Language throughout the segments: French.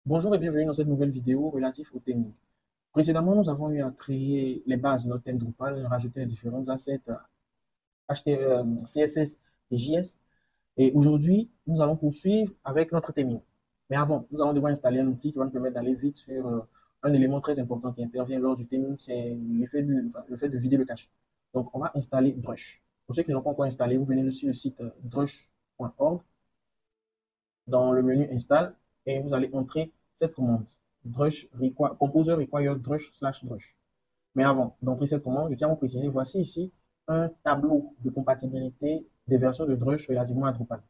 Bonjour et bienvenue dans cette nouvelle vidéo relative au theming. Précédemment, nous avons eu à créer les bases de notre thème Drupal, rajouter les différents assets HTML, CSS et JS. Et aujourd'hui, nous allons poursuivre avec notre theming. Mais avant, nous allons devoir installer un outil qui va nous permettre d'aller vite sur un élément très important qui intervient lors du theming, c'est le fait de vider le cache. Donc, on va installer Drush. Pour ceux qui n'ont pas encore installé, vous venez sur le site drush.org dans le menu Install et vous allez entrer cette commande. Composer require drush/drush. Mais avant d'entrer cette commande, je tiens à vous préciser, voici ici un tableau de compatibilité des versions de Drush relativement à Drupal.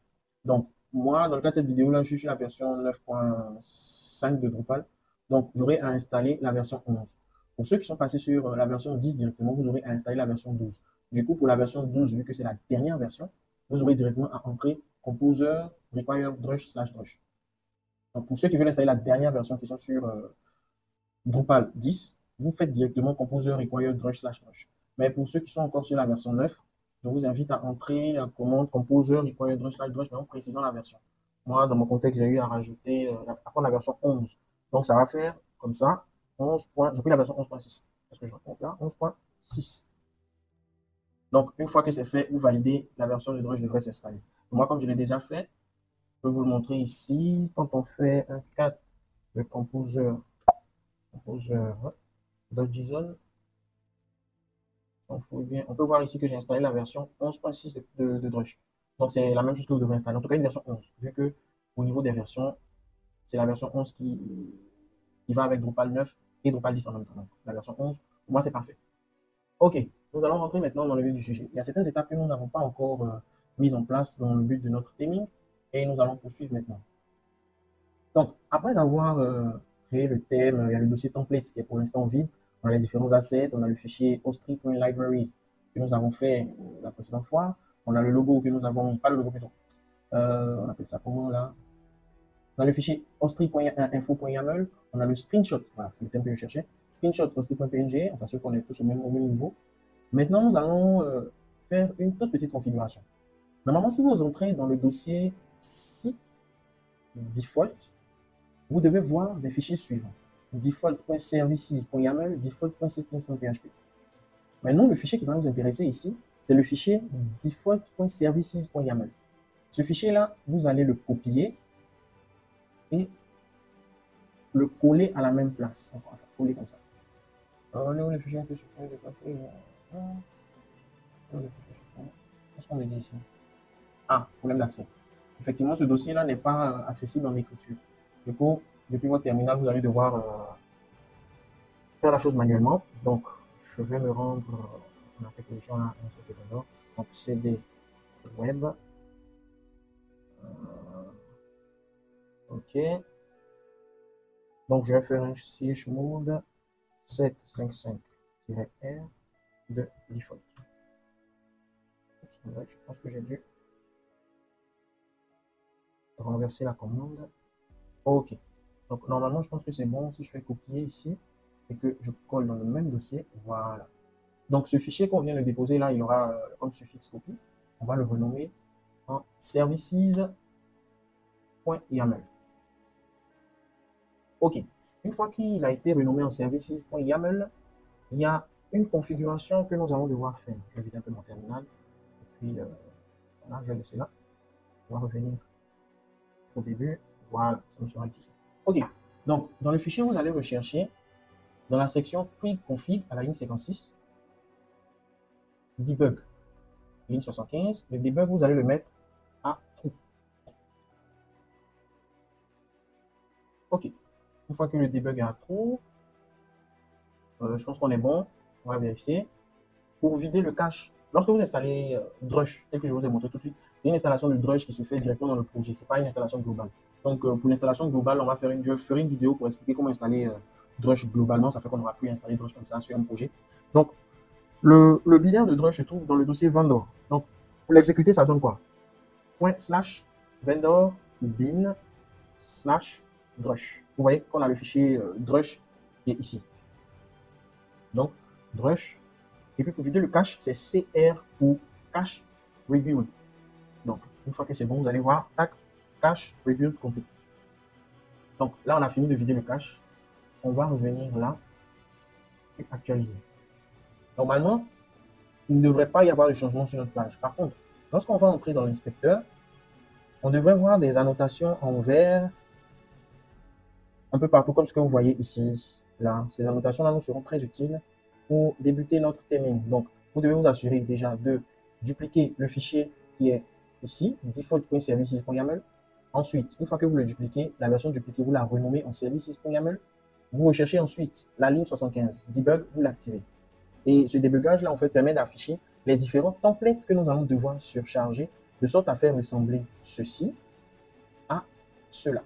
Donc, moi, dans le cas de cette vidéo-là, je suis sur la version 9.5 de Drupal. Donc, j'aurai à installer la version 11. Pour ceux qui sont passés sur la version 10 directement, vous aurez à installer la version 12. Du coup, pour la version 12, vu que c'est la dernière version, vous aurez directement à entrer Composer require drush/drush. Donc, pour ceux qui veulent installer la dernière version qui sont sur Drupal 10, vous faites directement Composer require drush/drush. Mais pour ceux qui sont encore sur la version 9, je vous invite à entrer la commande Composer require drush/drush, mais en précisant la version. Moi, dans mon contexte, j'ai eu à rajouter, à prendre la version 11. Donc, ça va faire comme ça, 11. J'ai pris la version 11.6. Est-ce que je raconte là? 11.6. Donc, une fois que c'est fait, vous validez, la version de Drush devrait s'installer. Moi, comme je l'ai déjà fait, je peux vous le montrer ici. Quand on fait un 4 de composer.json, on peut voir ici que j'ai installé la version 11.6 de Drush. Donc, c'est la même chose que vous devez installer. En tout cas, une version 11, vu que au niveau des versions, c'est la version 11 qui va avec Drupal 9 et Drupal 10 en même temps. Donc, la version 11, pour moi, c'est parfait. OK, nous allons rentrer maintenant dans le vif du sujet. Il y a certaines étapes que nous n'avons pas encore mises en place dans le but de notre theming et nous allons poursuivre maintenant. Donc, après avoir créé le thème, il y a le dossier template qui est pour l'instant vide. On a les différents assets, on a le fichier ostri.libraries que nous avons fait la précédente fois. On a le logo que nous avons, pas le logo plutôt, on appelle ça comment là? On a le fichier ostri.info.yaml, on a le screenshot, voilà, c'est le thème que je cherchais, screenshot ostri.png, on s'assure qu'on est tous au même niveau. Maintenant, nous allons faire une toute petite configuration. Normalement, si vous entrez dans le dossier site default, vous devez voir les fichiers suivants. Default.services.yaml, default.settings.php. Maintenant, le fichier qui va nous intéresser ici, c'est le fichier default.services.yaml. Ce fichier-là, vous allez le copier et le coller à la même place. On va faire coller comme ça. Alors, là où le fichier un peu supprimé, qu'est-ce qu'on me dit ici? Ah, problème d'accès. Effectivement, ce dossier-là n'est pas accessible en écriture. Du coup, depuis votre terminal, vous allez devoir faire la chose manuellement. Donc, je vais me rendre dans l'application là, donc cd web. OK. Donc, je vais faire un chmod 755-R de default. Je pense que j'ai dû renverser la commande. OK. Donc, normalement, je pense que c'est bon si je fais copier ici et que je colle dans le même dossier. Voilà. Donc, ce fichier qu'on vient de déposer là, il aura comme suffixe copie. On va le renommer en services.yaml. OK. Une fois qu'il a été renommé en services.yaml, il y a une configuration que nous allons devoir faire. Je vais vider un peu mon terminal. Et puis, voilà, je vais laisser là. On va revenir au début. Voilà, ça me sera utile. OK. Donc, dans le fichier, vous allez rechercher dans la section pre-config à la ligne 56, debug, ligne 75. Le debug, vous allez le mettre à true. OK. Une fois que le debug est à true, je pense qu'on est bon. On va vérifier. Pour vider le cache, lorsque vous installez Drush, tel que je vous ai montré tout de suite, c'est une installation de Drush qui se fait directement dans le projet. Ce n'est pas une installation globale. Donc, pour l'installation globale, je ferai une vidéo pour expliquer comment installer Drush globalement. Ça fait qu'on aura pu installer Drush comme ça sur un projet. Donc, le binaire de Drush se trouve dans le dossier vendor. Donc, pour l'exécuter, ça donne quoi? /vendor bin /drush. Vous voyez qu'on a le fichier Drush qui est ici. Donc, Drush. Et puis pour vider le cache, c'est CR pour cache rebuild. Donc, une fois que c'est bon, vous allez voir, tac, cache rebuild complete. Donc là, on a fini de vider le cache. On va revenir là et actualiser. Normalement, il ne devrait pas y avoir de changement sur notre page. Par contre, lorsqu'on va entrer dans l'inspecteur, on devrait voir des annotations en vert un peu partout, comme ce que vous voyez ici. Là, ces annotations-là nous seront très utiles pour débuter notre theming. Donc, vous devez vous assurer déjà de dupliquer le fichier qui est ici, default.services.yaml. Ensuite, une fois que vous le dupliquez, la version dupliquée, vous la renommez en services.yaml. Vous recherchez ensuite la ligne 75, debug, vous l'activez. Et ce débugage-là, en fait, permet d'afficher les différents templates que nous allons devoir surcharger, de sorte à faire ressembler ceci à cela.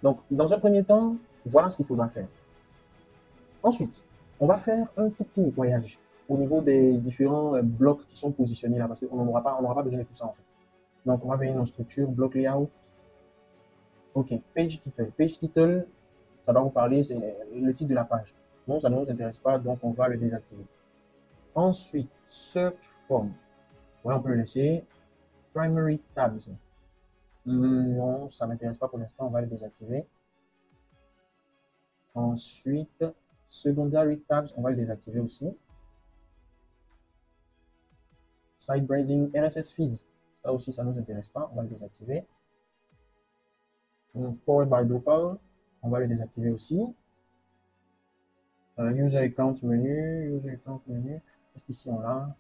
Donc, dans un premier temps, voilà ce qu'il faudra faire. Ensuite, on va faire un tout petit nettoyage au niveau des différents blocs qui sont positionnés là, parce qu'on n'aura pas besoin de tout ça en fait. Donc, on va venir dans structure, bloc layout. OK, page title. Page title, ça va vous parler, c'est le titre de la page. Non, ça ne nous intéresse pas, donc on va le désactiver. Ensuite, search form. Ouais, on peut le laisser. Primary tabs. Non, ça ne m'intéresse pas pour l'instant, on va le désactiver. Ensuite, secondary tabs, on va le désactiver aussi. Site branding, RSS feeds, ça aussi, ça ne nous intéresse pas, on va le désactiver. Powered by Drupal, on va le désactiver aussi. User account menu, est-ce qu'ici on l'a?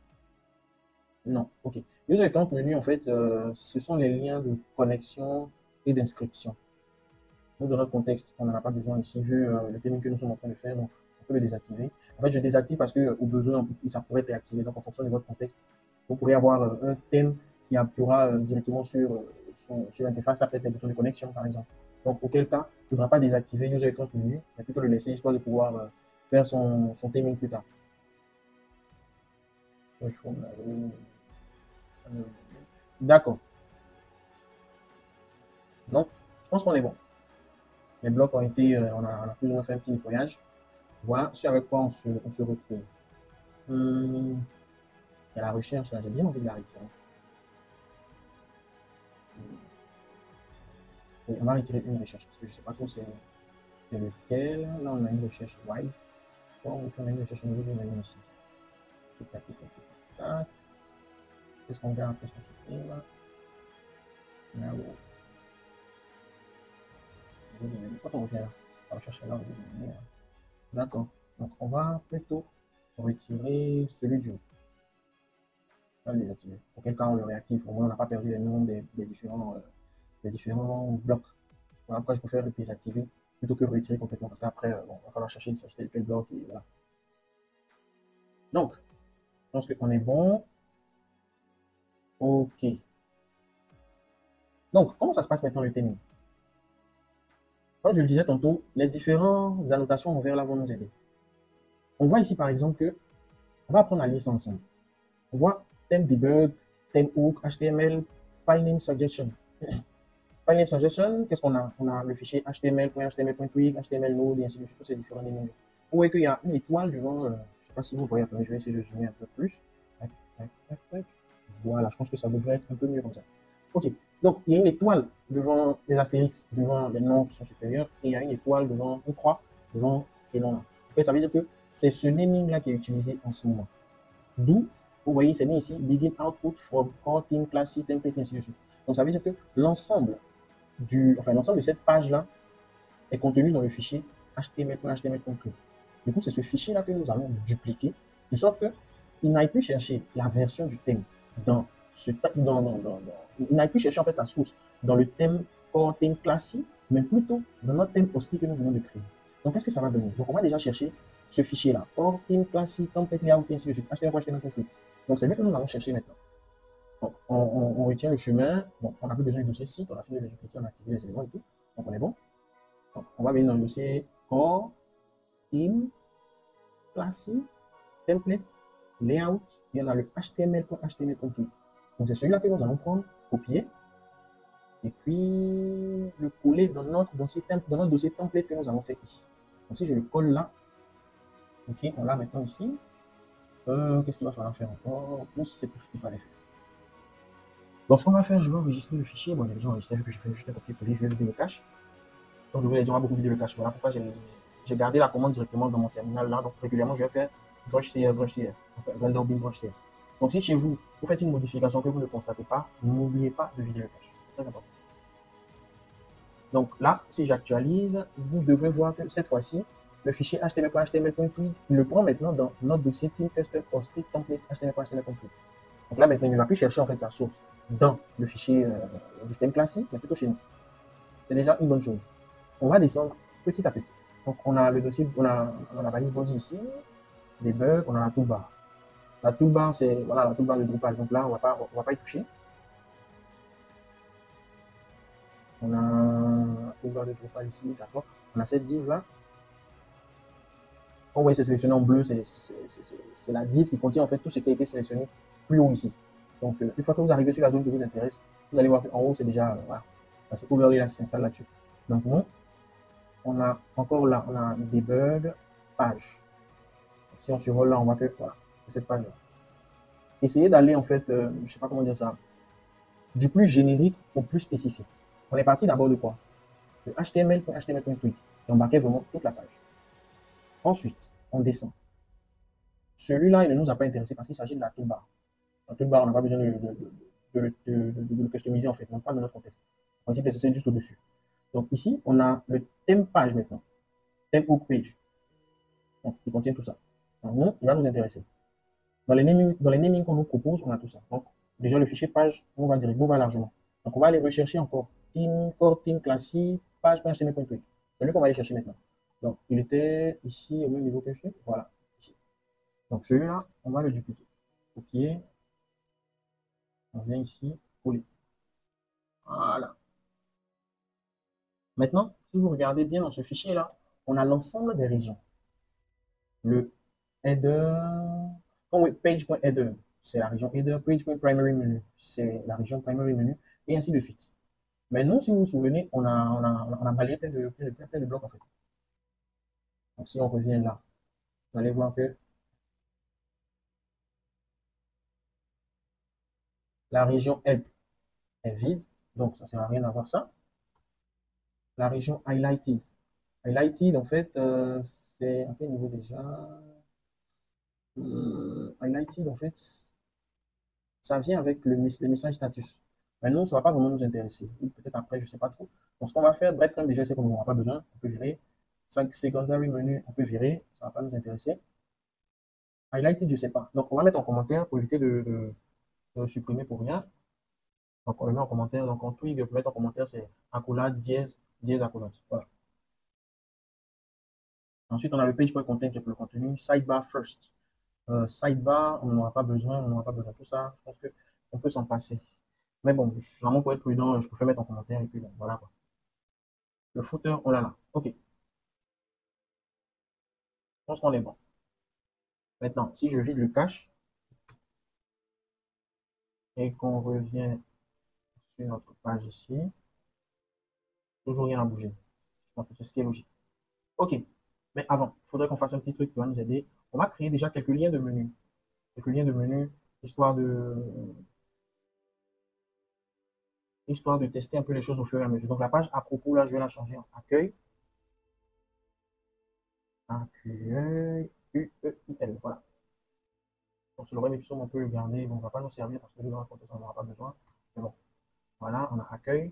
Non, ok. User account menu, en fait, ce sont les liens de connexion et d'inscription. Nous, dans notre contexte, on n'en a pas besoin ici, vu le thème que nous sommes en train de faire, donc on peut le désactiver. En fait, je désactive parce qu'au besoin, ça pourrait être réactivé. Donc, en fonction de votre contexte, vous pourrez avoir un thème qui appuiera directement sur l'interface, peut-être les boutons de connexion, par exemple. Donc, auquel cas, il ne faudra pas désactiver User Account Menu, mais plutôt le laisser histoire de pouvoir faire son theming plus tard. D'accord. Donc, je pense qu'on est bon. Les blocs ont été, on a plus ou moins fait un petit nettoyage. Voilà ce avec quoi on se retrouve. Il y a la recherche, là, j'ai bien envie de la retirer. Oui, on va retirer une recherche parce que je ne sais pas trop c'est lequel. Là, on a une recherche wide. Bon, on a une recherche au niveau du menu ici. Qu'est-ce qu'on garde? Qu'est-ce qu'on supprime? Là, quand on revient là, on va chercher là au niveau du menu. D'accord. Donc, on va plutôt retirer celui du haut. On va le désactiver. Auquel cas, on le réactive. Au moins, on n'a pas perdu les noms des différents blocs. Voilà pourquoi je préfère le désactiver plutôt que retirer complètement. Parce qu'après, bon, il va falloir chercher, s'acheter quel bloc. Et voilà. Donc, je pense qu'on est bon. OK. Donc, comment ça se passe maintenant le theming? Comme je le disais tantôt, les différentes annotations en vert là vont nous aider. On voit ici par exemple que on va apprendre à lire ça ensemble. On voit thème debug, thème hook, HTML, file name suggestion. File name suggestion, qu'est-ce qu'on a? On a le fichier html.html.twig, HTML node et ainsi de suite, tous ces différents namings. Vous voyez qu'il y a une étoile devant, je ne sais pas si vous voyez, attendez, je vais essayer de zoomer un peu plus. Tac, tac, tac, tac. Voilà, je pense que ça devrait être un peu mieux comme ça. OK. Donc, il y a une étoile devant les astérix, devant les noms qui sont supérieurs, et il y a une étoile devant, une croix, devant ce nom-là. En fait, ça veut dire que c'est ce naming-là qui est utilisé en ce moment. D'où, vous voyez, c'est mis ici, begin output from core team, classy, template, ainsi de suite. Donc, ça veut dire que l'ensemble de cette page-là est contenu dans le fichier html.html.clé. Du coup, c'est ce fichier-là que nous allons dupliquer, de sorte qu'il n'aille plus chercher la version du thème dans il n'aille plus chercher en fait la source dans le thème core thème classique, mais plutôt dans notre thème hostile que nous venons de créer. Donc, qu'est-ce que ça va donner? Donc, on va déjà chercher ce fichier-là, core thème classique, template layout, ainsi de suite, html.html.clé. Donc, c'est bien que nous allons chercher maintenant. Donc, on retient le chemin. Bon, on n'a plus besoin du dossier site, on a fini de dupliquer, on a activé les éléments et tout. Donc, on est bon. Donc, on va venir dans le dossier core, theme, classique, template, layout, et on a le html.html.clé. Donc, c'est celui-là que nous allons prendre, copier, et puis le coller dans notre dossier template que nous avons fait ici. Donc, si je le colle là, ok, on l'a maintenant ici. Qu'est-ce qu'il va falloir faire encore? Ou si c'est tout ce qu'il fallait faire. Donc, ce qu'on va faire, je vais enregistrer le fichier. Bon, j'ai déjà enregistré vu que je fais juste un copier-coller, je vais vider le cache. Donc, je vous l'ai dit, on va beaucoup vider le cache. Voilà pourquoi j'ai gardé la commande directement dans mon terminal là. Donc, régulièrement, je vais faire drushcr, drushcr, enfin, render bin drushcr. Donc, si chez vous, vous faites une modification que vous ne constatez pas, n'oubliez pas de vider le cache. C'est très important. Donc là, si j'actualise, vous devrez voir que cette fois-ci, le fichier html.html.tweak, il le prend maintenant dans notre dossier team custom or strict template html.html.tweak. Donc là, maintenant, il ne va plus chercher en fait sa source dans le fichier du thème classique, mais plutôt chez nous. C'est déjà une bonne chose. On va descendre petit à petit. Donc on a le dossier, on a la balise body ici, des bugs, on a la toolbar. La toolbar, c'est voilà, la toolbar de Drupal. Donc là, on va pas y toucher. On a la toolbar de Drupal ici, d'accord. On a cette div là. Oh oui, c'est sélectionné en bleu, c'est la div qui contient en fait tout ce qui a été sélectionné plus haut ici. Donc, une fois que vous arrivez sur la zone qui vous intéresse, vous allez voir qu'en haut, c'est déjà, voilà, c'est overlay là qui s'installe là-dessus. Donc, nous, on a encore là, on a debug, page. Si on survole là, on voit que, voilà, c'est cette page-là. Essayez d'aller, en fait, je sais pas comment dire ça, du plus générique au plus spécifique. On est parti d'abord de quoi? De HTML.html.tweak. Et on marquait vraiment toute la page. Ensuite, on descend. Celui-là, il ne nous a pas intéressé parce qu'il s'agit de la toolbar. La toolbar, on n'a pas besoin de le customiser en fait, on parle de notre contexte. En principe, c'est juste au-dessus. Donc ici, on a le thème page maintenant, thème hook page, donc, qui contient tout ça. Donc nous, il va nous intéresser. Dans les naming qu'on nous propose, on a tout ça. Donc déjà, le fichier page, on va dire, nous va largement. Donc on va aller rechercher encore core team classique, page.html.tweak. C'est lui qu'on va aller chercher maintenant. Donc il était ici au même niveau que je suis. Voilà, ici. Donc celui-là, on va le dupliquer. Copier, on vient ici, coller. Voilà. Maintenant, si vous regardez bien dans ce fichier-là, on a l'ensemble des régions. Le header, oh oui, page.header, c'est la région header, page.primary menu, c'est la région primary menu, et ainsi de suite. Mais nous, si vous vous souvenez, on a balayé plein de blocs en fait. Donc si on revient là, vous allez voir que la région help est vide, donc ça ne sert à rien d'avoir ça. La région highlighted. Highlighted, en fait, c'est à quel niveau déjà? Highlighted, en fait, ça vient avec les messages status. Mais nous, ça ne va pas vraiment nous intéresser. Ou peut-être après, je ne sais pas trop. Donc, ce qu'on va faire, breadcrumb, déjà, c'est qu'on n'aura pas besoin. On peut virer. 5 secondary menu, on peut virer. Ça ne va pas nous intéresser. Highlighted, je ne sais pas. Donc, on va mettre en commentaire pour éviter de supprimer pour rien. Donc, on le met en commentaire. Donc, en tweak, pour mettre en commentaire, c'est accolade, dièse, dièse, accolade. Voilà. Ensuite, on a le page.content qui est pour le contenu. Sidebar first. Sidebar, on n'aura pas besoin, on n'aura pas besoin de tout ça. Je pense qu'on peut s'en passer. Mais bon, vraiment pour être prudent, je préfère mettre en commentaire et puis bon, voilà quoi. Le footer, oh là là. Ok, je pense qu'on est bon. Maintenant, si je vide le cache et qu'on revient sur notre page ici, toujours rien à bouger. Je pense que c'est ce qui est logique. Ok, mais avant, il faudrait qu'on fasse un petit truc qui va nous aider. On va créer déjà quelques liens de menu. Quelques liens de menu, histoire de tester un peu les choses au fur et à mesure. Donc la page à propos, là, je vais la changer en accueil. Accueil, UEIL, voilà. Donc sur le web ipsum, on peut le garder, bon, on ne va pas nous servir parce que dans la contexte, on n'aura pas besoin. Mais bon, voilà, on a accueil.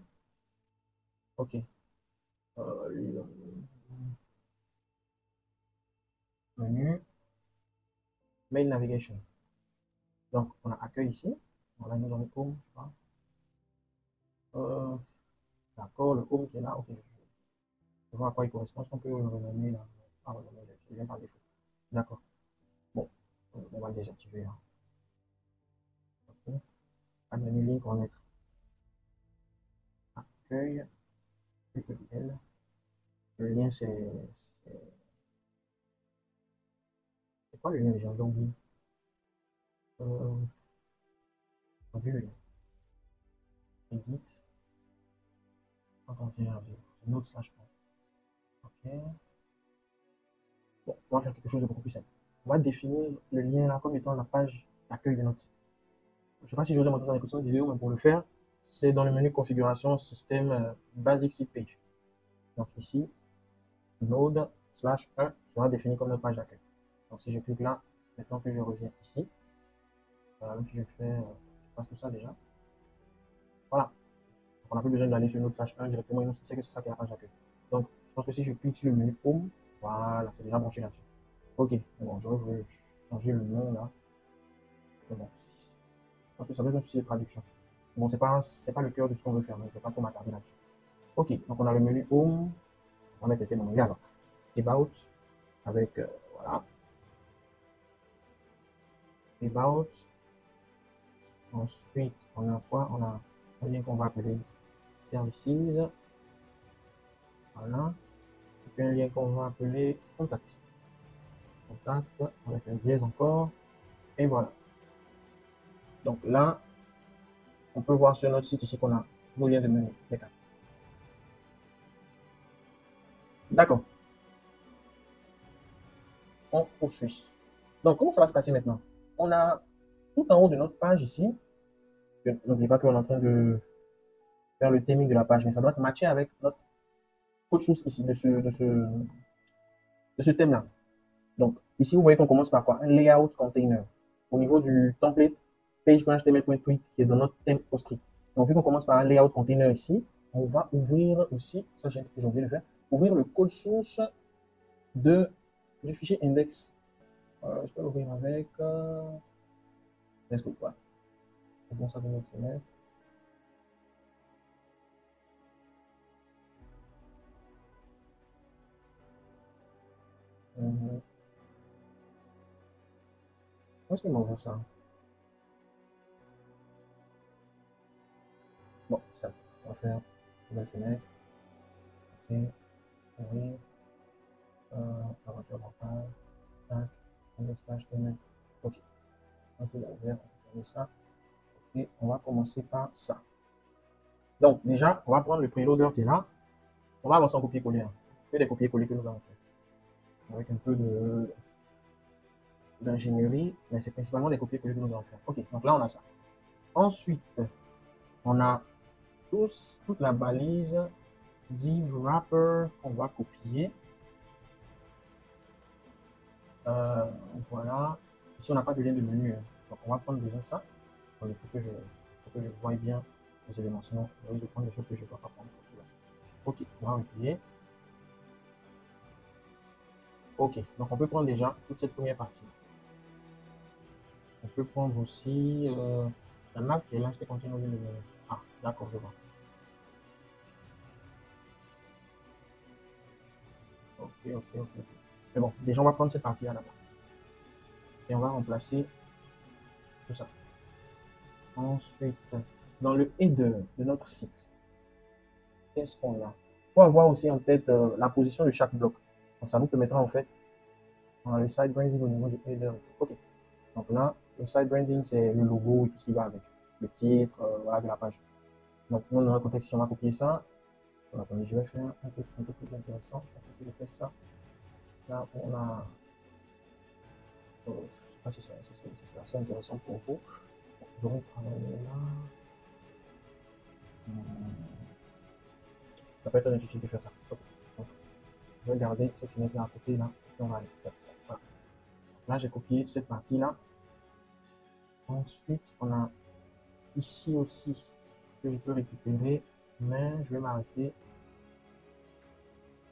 Ok. Le menu, mail navigation. Donc on a accueil ici. Voilà, nous en est home, je sais pas. Euh, D'accord, le home qui est là, ok. Je vois à quoi il correspond. Est-ce qu'on peut le renommer là? Ah, renommer, je viens par défaut. D'accord. Bon, on va le désactiver là. Ok. Pas de menu link, on va mettre accueil, UEIL. Le lien, c'est quoi le lien déjà? J'ai oublié. Euh, j'ai oublié le lien. Edit. Attends, c'est note slash. Ok. Bon, on va faire quelque chose de beaucoup plus simple. On va définir le lien là comme étant la page d'accueil de notre site. Je ne sais pas si je vous ai montré ça dans les précédentes vidéos, mais pour le faire, c'est dans le menu configuration système basic site page. Donc ici, node/1 sera défini comme notre page d'accueil. Donc si je clique là, maintenant que je reviens ici, voilà, même si je fais, je passe tout ça déjà. Voilà. Donc, on n'a plus besoin d'aller sur node/1 directement, il sait que c'est ça qui est la page d'accueil. Donc je pense que si je clique sur le menu home, voilà, c'est déjà branché là-dessus. Ok, bon, j'aurais voulu changer le nom là. Mais bon, je pense que ça doit être un souci de traduction. Bon, c'est pas le cœur de ce qu'on veut faire, donc je ne vais pas trop m'attarder là-dessus. Ok, donc on a le menu home, on va mettre le thème en anglais alors. About, avec, voilà, about. Ensuite, on a quoi? On a un lien qu'on va appeler services, voilà. Et puis un lien qu'on va appeler contact. Contact, avec un dièse encore, et voilà. Donc là, on peut voir sur notre site ici qu'on a nos liens de menu, les quatre. D'accord, on poursuit. Donc, comment ça va se passer maintenant? On a tout en haut de notre page ici, n'oubliez pas qu'on est en train de faire le theming de la page, mais ça doit être matché avec notre code source ici, de ce thème-là. Donc, ici, vous voyez qu'on commence par quoi? Un layout container. Au niveau du template, page.html.tweet qui est dans notre thème PostScript. Donc, vu qu'on commence par un layout container ici, on va ouvrir aussi, ça j'ai oublié de faire, ouvrir le code source du fichier index. Je peux l'ouvrir avec. Est-ce que quoi? C'est bon, ça va nous mettre. Où est-ce qu'il m'envoie ça? Bon, ça. On va faire nouvelle fenêtre. Ok, ouvrir. La voiture mentale. Tac. Index.html. Ok. On peut l'ouvrir, on peut fermer ça. Et on va commencer par ça. Donc, déjà, on va prendre le preloader qui est là. On va avancer en copier-coller. Hein. Que des copier-coller que nous allons faire. Avec un peu d'ingénierie, mais c'est principalement des copier-coller que nous allons faire. Ok, donc là, on a ça. Ensuite, on a toute la balise div wrapper qu'on va copier. Voilà. Ici, on n'a pas de lien de menu. Hein. Donc, on va prendre déjà ça. Il faut que je voie bien les éléments. Sinon, je risque de prendre des choses que je ne dois pas prendre pour cela. Ok, on va replier. Ok, donc on peut prendre déjà toute cette première partie. On peut prendre aussi la map qui est là, qui contient nos lignes de menu. Ah, d'accord, je vois. Ok. Mais bon, déjà on va prendre cette partie-là d'abord. Et on va remplacer tout ça. Ensuite, dans le header de notre site, qu'est-ce qu'on a? Il faut avoir aussi en tête la position de chaque bloc. Donc ça vous permettra en fait, on a le site branding au niveau du header. Ok. Donc là, le site branding, c'est le logo et tout ce qui va avec. Le titre, voilà, de la page. Donc, nous, dans le contexte, si on va copier ça, attendez, je vais faire un peu plus intéressant. Je pense que si je fais ça, là, on a. Je ne sais pas si c'est assez intéressant pour vous. J'aurais travaillé là. Ça peut être utile de faire ça. Okay. Donc, je vais garder cette fenêtre là à côté, là, et on va aller petit à petit. Voilà. Là, j'ai copié cette partie-là. Ensuite, on a ici aussi que je peux récupérer, mais je vais m'arrêter.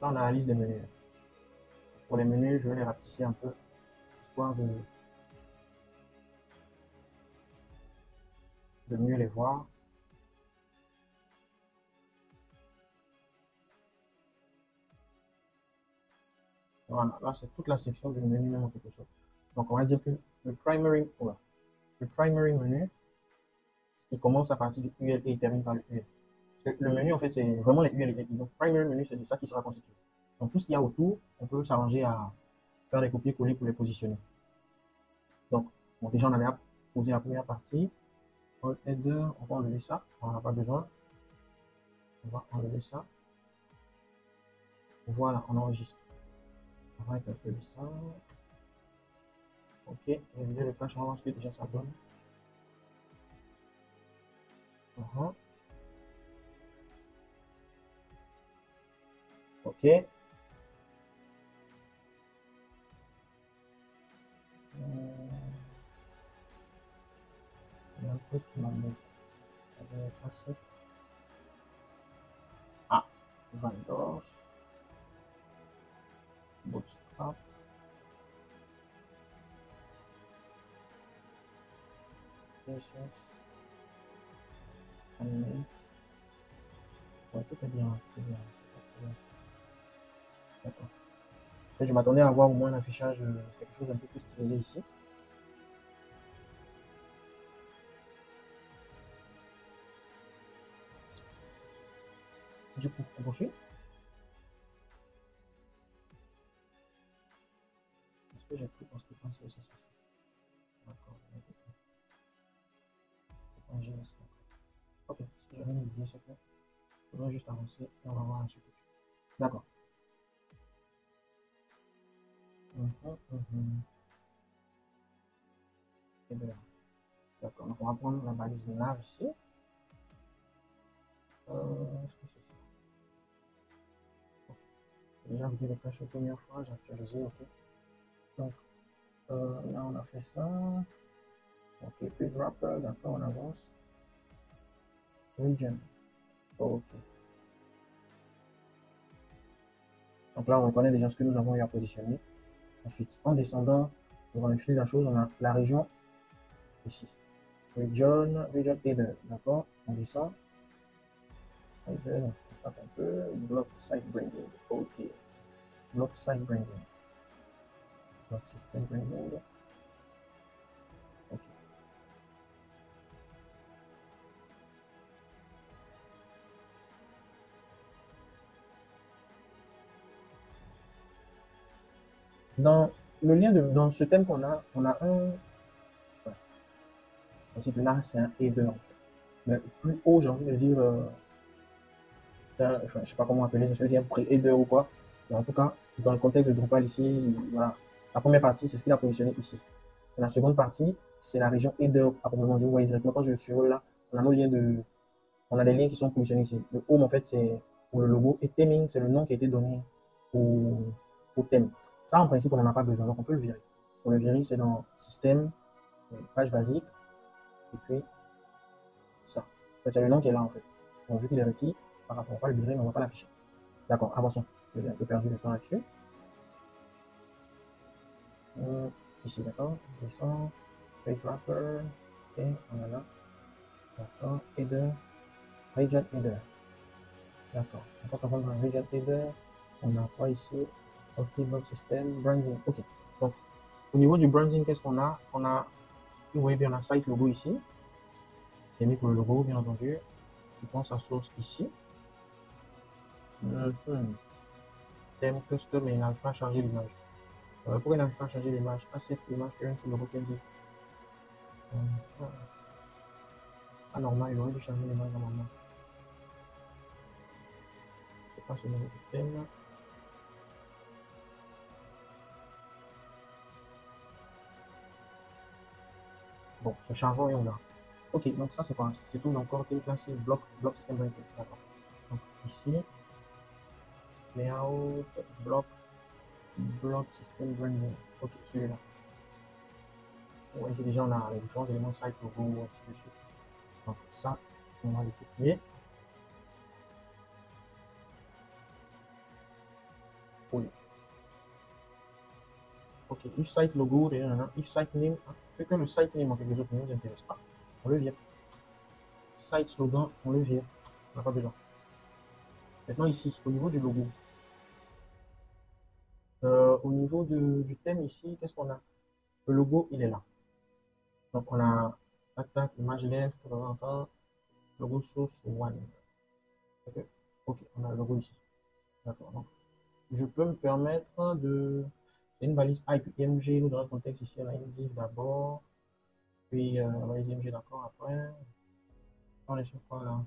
Là, on a la liste des menus. Pour les menus, je vais les rapetisser un peu, histoire de mieux les voir. Voilà, là, c'est toute la section du menu même en quelque sorte. Donc, on va dire que le primary menu, il commence à partir du UL et il termine par le UL. Parce que le menu, en fait, c'est vraiment les UL et les Donc, primary menu, c'est de ça qui sera constitué. Donc, tout ce qu'il y a autour, on peut s'arranger à faire des copier-coller pour les positionner. Donc, bon, déjà, on avait posé la première partie. Header, on va enlever ça. On n'en a pas besoin. On va enlever ça. Voilà, on enregistre. On va être un peu de ça. Ok, réviser le cache, on va voir ce que déjà ça donne. Mhm. OK. Il y a un truc qui m'embête. Asset. Ah, vendors, bootstrap, CSS, animate. Ouais, tout est bien, tout est bien. Tout est bien. D'accord. Et je m'attendais à avoir au moins un affichage, quelque chose un peu plus stylisé ici. Du coup, on poursuit. Est-ce que j'ai pris parce que quand CSS aussi? D'accord. En JS. Ok, si j'avais une idée, c'est clair. Il faudrait juste avancer et on va voir ensuite. D'accord. Mhm, mhm. Et de là. D'accord. Donc on va prendre la balise nav ici. Est-ce que c'est ça? J'ai déjà vidé les caches la première fois, j'ai actualisé, ok. Donc là on a fait ça. Ok, page wrapper, d'accord, on avance. Region. Ok. Donc là on reconnaît déjà ce que nous avons eu à positionner. Ensuite, en descendant devant le fil de la chose, on a la région ici. Region header, d'accord. On descend. Header, on se tape un peu. Block site branding. Ok. Block site branding. Block system branding. Ok. Dans le lien dans ce thème on a un. Voilà, principe là, c'est un header en fait. Mais plus haut, j'ai envie de dire, enfin, je sais pas comment appeler, je veux dire pré-header ou quoi. Mais en tout cas, dans le contexte de Drupal ici, voilà. La première partie, c'est ce qu'il a positionné ici. Et la seconde partie, c'est la région header à proprement dit. Vous voyez directement quand je suis là, on a nos liens de, on a des liens qui sont positionnés ici. Le home, en fait, c'est pour le logo. Et theming, c'est le nom qui a été donné au, au thème. Ça, en principe, on n'en a pas besoin. Donc, on peut le virer. Pour le virer, c'est dans système, page basique, et puis ça. C'est le nom qui est là, en fait. Donc, vu qu'il est requis, par rapport, on va pas le virer, mais on ne va pas l'afficher. D'accord, avançons. Parce que j'ai un peu perdu le temps là-dessus. Ici, d'accord. Descend. Page wrapper. Ok, on a là. D'accord. Header. Region header. D'accord. On va prendre un region header. On a quoi ici? Hosting Blog System, branding. Ok. Donc, au niveau du branding, qu'est-ce qu'on a? On a, vous voyez bien, on a site logo ici. J'ai mis pour le logo, bien entendu. Je prends sa source ici. Thème custom, mais il n'arrive pas à charger l'image. Pourquoi il n'arrive pas à charger l'image? Asset image currency logo Kenzie. Ah, normal, il aurait dû charger l'image normalement. C'est pas ce niveau du thème. Bon, ce chargeant et on a. Ok, donc ça c'est quoi? C'est tout encore là c'est bloc system branding. D'accord. Donc ici, layout, bloc system branding. Ok, celui-là. Ouais, ici déjà on a les différents éléments site logo, ainsi de suite. Donc ça, on va le copier. Oui. Ok, if site logo, if site name, fait que le site name en quelque sorte ne nous intéresse pas. On le vire. Site slogan, on le vire. On n'a pas besoin. Maintenant ici, au niveau du logo, au niveau du thème ici, qu'est-ce qu'on a? Le logo, il est là. Donc on a tac, image left, logo source one. Ok, ok, on a le logo ici. D'accord. Donc je peux me permettre de. C'est une balise IPMG, nous dans le contexte ici, on a une div d'abord, puis la balise IMG d'accord après. On est sur quoi là?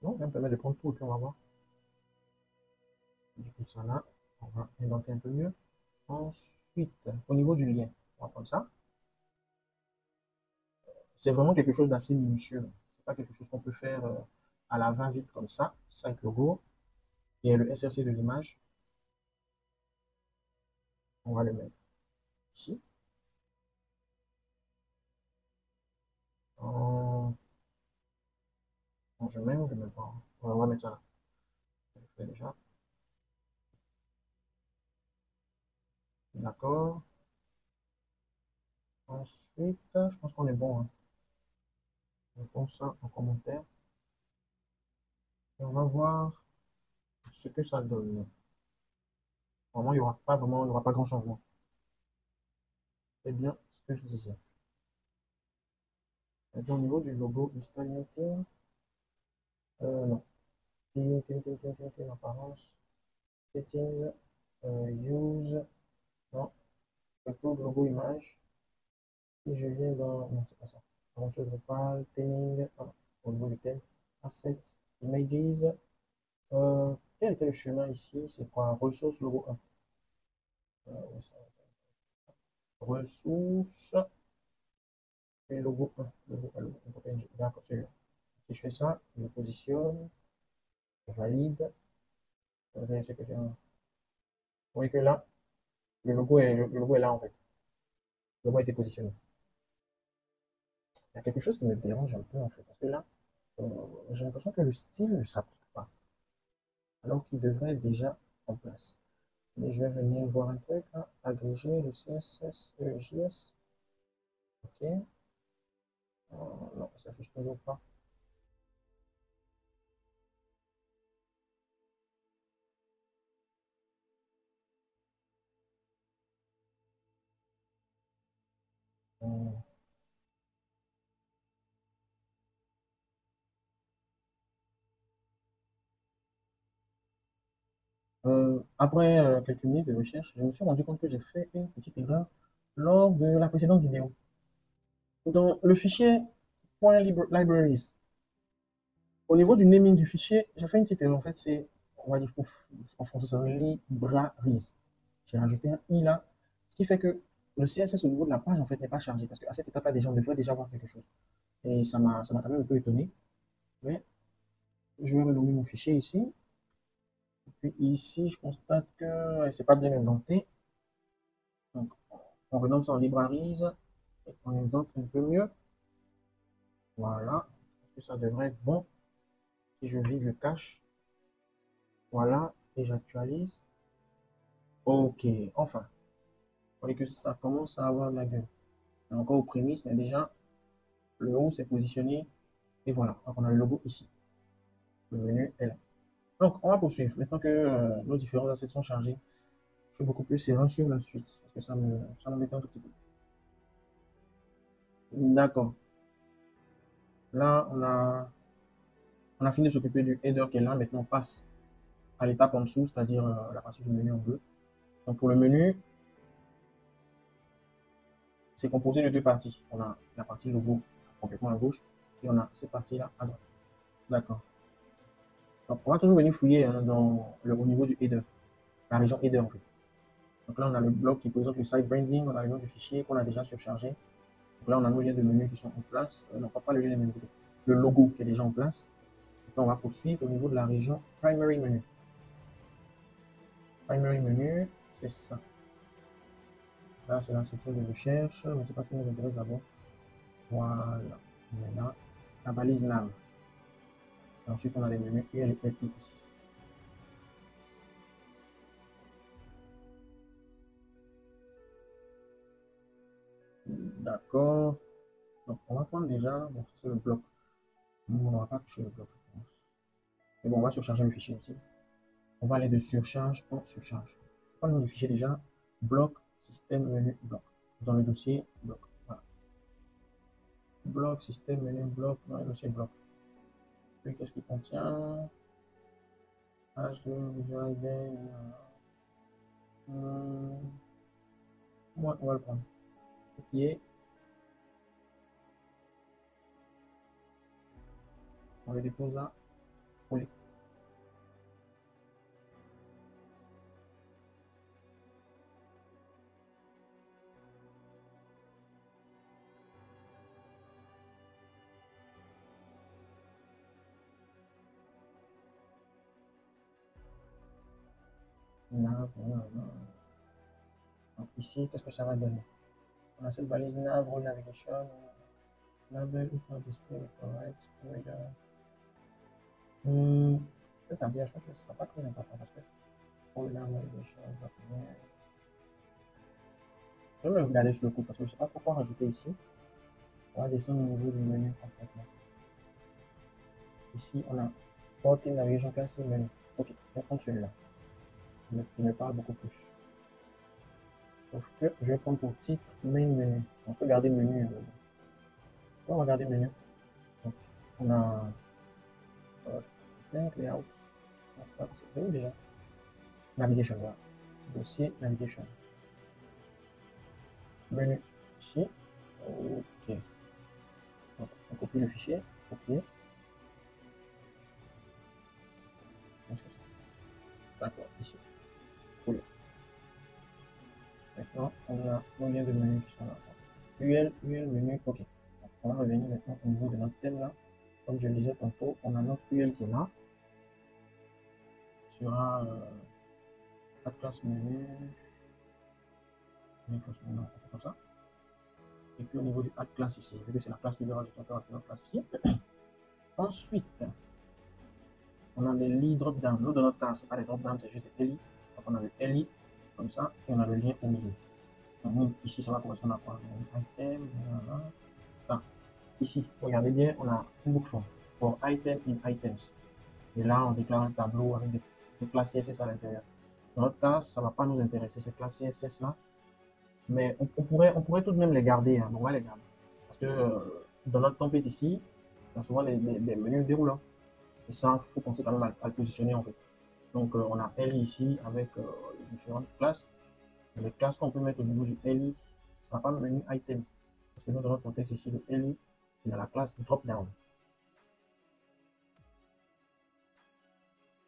Non, ça me permet de prendre tout et puis on va voir. Du coup, ça là, on va inventer un peu mieux. Ensuite, au niveau du lien, on va prendre ça. C'est vraiment quelque chose d'assez minutieux. C'est pas quelque chose qu'on peut faire à la va-vite comme ça. 5 logos. Et le SRC de l'image, on va le mettre ici. En, je mets ou je mets pas. On va mettre ça là. Je le fais déjà. D'accord. Ensuite, je pense qu'on est bon, hein. Mettons ça en commentaire. Et on va voir ce que ça donne. Vraiment, il y aura pas grand changement. C'est bien ce que je disais. Maintenant, au niveau du logo Install Meeting, non. Apparence, settings, use, non. Plutôt logo image. Si je viens dans, non, c'est pas ça. Aventure Drupal, theming, au niveau du thème, assets, images. Quel était le chemin ici? C'est quoi? Ressources logo 1. Ouais, ressources et logo 1. Logo PNG. D'accord, celui-là. Si je fais ça, je le positionne, je valide. Ce que j'ai. Vous voyez que là, le logo est là en fait. Le logo a été positionné. Il y a quelque chose qui me dérange un peu en fait. Parce que là, euh, j'ai l'impression que le style ne s'applique pas. Alors qu'il devrait être déjà en place. Mais je vais venir voir un truc, hein. Agréger le CSS, le JS. Ok. Non, ça s'affiche toujours pas. Euh, après quelques minutes de recherche, je me suis rendu compte que j'ai fait une petite erreur lors de la précédente vidéo. Dans le fichier .libraries, au niveau du naming du fichier, j'ai fait une petite erreur. En fait, c'est, on va dire, en français, c'est libraries. J'ai rajouté un i là, ce qui fait que le CSS au niveau de la page, en fait, n'est pas chargé. Parce qu'à cette étape-là, déjà, on devrait déjà voir quelque chose. Et ça m'a quand même un peu étonné. Mais je vais renommer mon fichier ici. Et puis ici, je constate que c'est pas bien indenté. Donc, on renomme ça en libraries. Et on indente un peu mieux. Voilà. Je pense que ça devrait être bon. Si je vide le cache, voilà. Et j'actualise. Ok, enfin. Vous voyez que ça commence à avoir de la gueule. Et encore aux prémices, mais déjà, le haut s'est positionné. Et voilà. Donc, on a le logo ici. Le menu est là. Donc, on va poursuivre. Maintenant que nos différents assets sont chargés, je suis beaucoup plus serein sur la suite. Parce que ça m'embête un tout petit peu. D'accord. Là, on a fini de s'occuper du header qui est là. Maintenant, on passe à l'étape en dessous, c'est-à-dire la partie du menu en bleu. Donc, pour le menu, c'est composé de deux parties. On a la partie logo complètement à gauche et on a cette partie-là à droite. D'accord. Donc, on va toujours venir fouiller, hein, au niveau du header, la région header en fait. Donc là, on a le bloc qui présente le site branding, on a le nom du fichier qu'on a déjà surchargé. Donc là, on a nos liens de menu qui sont en place. Non, pas le lien de menu, le logo qui est déjà en place. Donc on va poursuivre au niveau de la région primary menu. Primary menu, c'est ça. Là, c'est la section de recherche, mais c'est pas ce qui nous intéresse d'abord. Voilà. On est là. La balise nav. Et ensuite, on a les menus et les LI ici. D'accord. Donc, on va prendre déjà, bon, ça c'est le bloc. Nous, on ne va pas toucher le bloc, je pense. Mais bon, on va surcharger le fichier aussi. On va aller de surcharge en surcharge. C'est quoi le nom du fichier déjà? Bloc, système, menu, bloc. Dans le dossier, bloc. Voilà. Bloc, système, menu, bloc, dans le dossier, bloc. Puis, qu'est-ce qu'il contient? H2, Visual ID. Ouais, on va le prendre. Copier. On le dépose là. Coller. Nav, donc ici, qu'est-ce que ça va donner? On a cette balise nav, roll navigation, label, if not display, provide, display, c'est-à-dire, je pense que ce ne sera pas très important parce que roll navigation, je vais me regarder sur le coup parce que je ne sais pas pourquoi rajouter ici. On va descendre au niveau du menu complètement. Ici, on a porting navigation classique menu. Ok, je vais prendre celui-là. Il me parle beaucoup plus. Sauf que je vais prendre pour titre main menu. Donc, je peux garder menu. On va regarder menu. Donc, on a layout. C'est où déjà? Navigation, voilà. Dossier, navigation. Menu ici. Ok. Donc, on copie le fichier. Copier. Est-ce que c'est d'accord, ici. Cool. Maintenant, on a combien de menus qui sont là? UL menu, ok. Donc, on va revenir maintenant au niveau de notre thème là. Comme je le disais tantôt, on a notre UL qui est là. Sur la classe menu, comme ça. Et puis au niveau du add class ici, vu que c'est la classe qui veut rajouter encore notre classe ici. Ensuite, on a les lits drop-down. Nous, dans notre cas, ce n'est pas les drop-down, c'est juste des LI. Donc on a le LI comme ça, et on a le lien au milieu. Donc ici, ça va correspondre à quoi? Item, voilà. Enfin, ici, regardez bien, on a une boucle form pour item in items. Et là, on déclare un tableau avec des classes CSS à l'intérieur. Dans notre cas, ça ne va pas nous intéresser, ces classes CSS là. Mais on pourrait tout de même les garder, hein. On va les garder. Parce que dans notre template ici, on a souvent des menus déroulants. Et ça, il faut penser quand même à le positionner en fait. Donc on a LI ici avec les différentes classes. Et les classes qu'on peut mettre au niveau du LI, ce ne sera pas le menu item. Parce que nous, dans notre contexte ici, le LI, il a la classe drop down.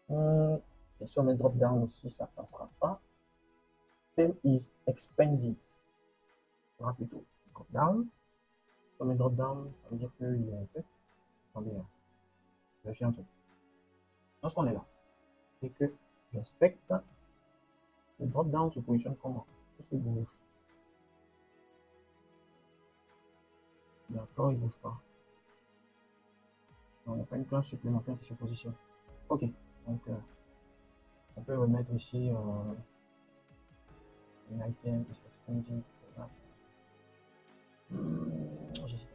Et si on met drop down aussi, ça ne passera pas. Theme is expanded. Ce sera plutôt drop down. Si on met drop down, ça veut dire qu'il est en fait. Attendez, je vais faire un truc. Lorsqu'on est là et que j'inspecte, le drop down se positionne comment? Qu'est-ce qu'il bouge? D'accord, il ne bouge pas. Donc, il n'y a pas une classe supplémentaire qui se positionne. Ok, donc on peut remettre ici un item qui se expanded. Je sais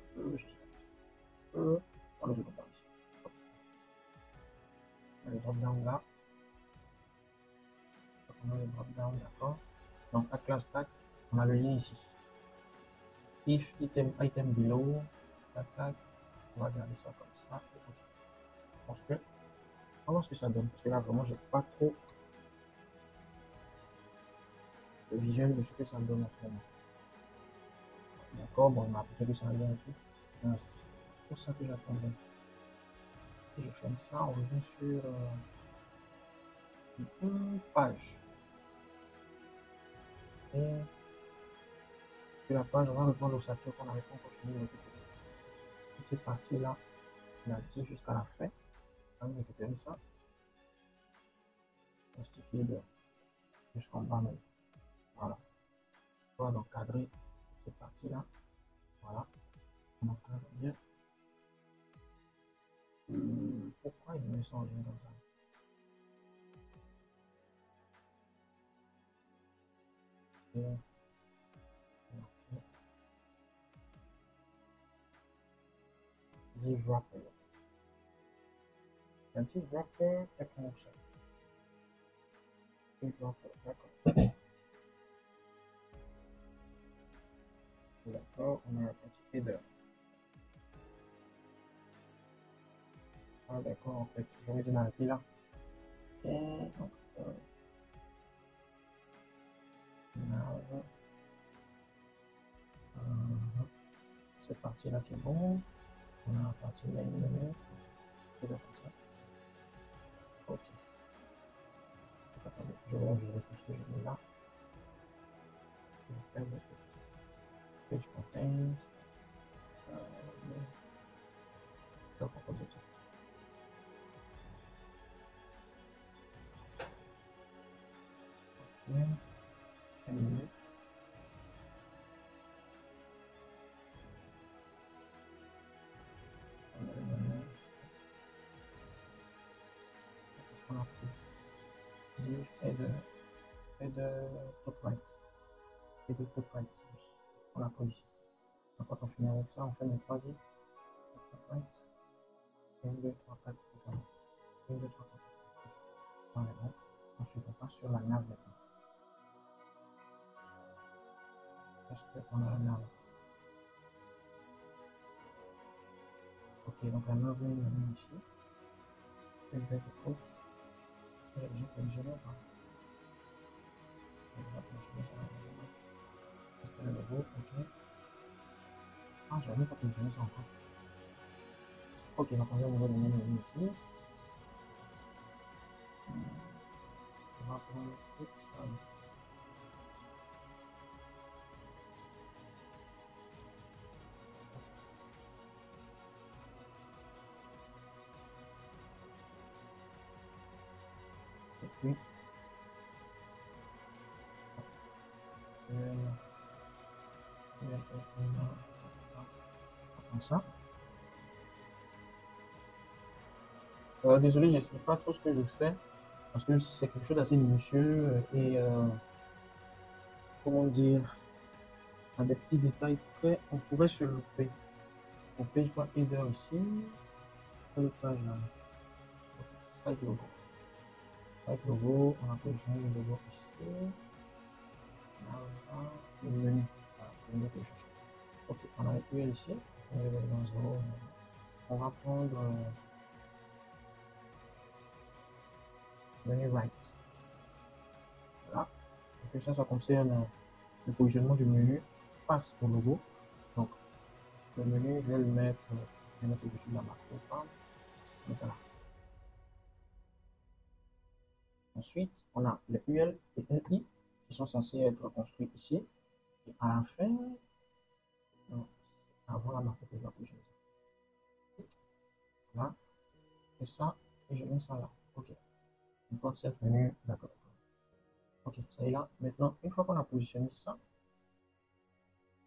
pas, on le drop down ici. On a le drop down là. On a le drop down, d'accord. Donc, à classe tag, on a le lien ici. If item below, tag, on va garder ça comme ça. Je pense que on va voir ce que ça donne. Parce que là, vraiment, j'ai pas trop le visuel de ce que ça donne en ce moment. D'accord, bon, on a peut-être que ça allait et tout. C'est pour ça que j'attendais. Je ferme ça, on revient sur une page. Et sur la page, on va reprendre l'ossature qu'on avait pas encore fini de récupérer. Cette partie-là, on a dit jusqu'à la fin. On va récupérer ça. On stipule jusqu'en bas même. Voilà. On va donc cadrer cette partie-là. Voilà. On encadre bien. Pourquoi il me met ça en ligne comme ça? Et, div wrapper. Un div wrapper est fonction. Div wrapper, d'accord. D'accord, on a un petit header. Ah d'accord, en fait, j'aurais dû m'arrêter là. Et donc, nav, cette partie-là qui est bon. On a la partie main menu. C'est comme ça. Ok. Attendez, je vais virer tout ce que j'ai mis là. Je vais faire le page contains. Donc, on peut dire div header top right. Header top right. On l'a pas ici. Donc, quand on finit avec ça, on fait mes 3 divs. Top right. 1, 2, 3, 4, 1, 2, 3, 4. Voilà. Ensuite, on passe sur la nav maintenant. Est-ce qu'on a la nav? Ok, donc la nav, on l'a mis ici. Et je vais écoute. J'ai déjà positionné ou pas? Je vais positionner ça. Est-ce que le logo, ok. Ah, je n'avais pas positionné ça encore. Ok, donc on vient de donner le menu ici. On va prendre tout ça. Et puis, comme ça. Désolé, j'explique pas trop ce que je fais parce que c'est quelque chose d'assez minutieux et comment dire, à des petits détails près, on pourrait se louper. On page pas header ici, quelle page là? Site logo. Site logo, on a positionné le logo ici. Là, le menu. Voilà, le menu que je cherche. Ok, on a le URL ici. On va dans 0. On va prendre menu right. Voilà. Donc ça concerne le positionnement du menu face au logo. Donc, le menu, je vais le mettre, je vais mettre au-dessus de la macro. Comme ça là. Ensuite, on a le UL et LI qui sont censés être construits ici. Et à la fin, non, avant la macro que je vais positionner. Là, et ça, et je mets ça là. Ok. On peut cette menu, d'accord. Ok, ça est là. Maintenant, une fois qu'on a positionné ça,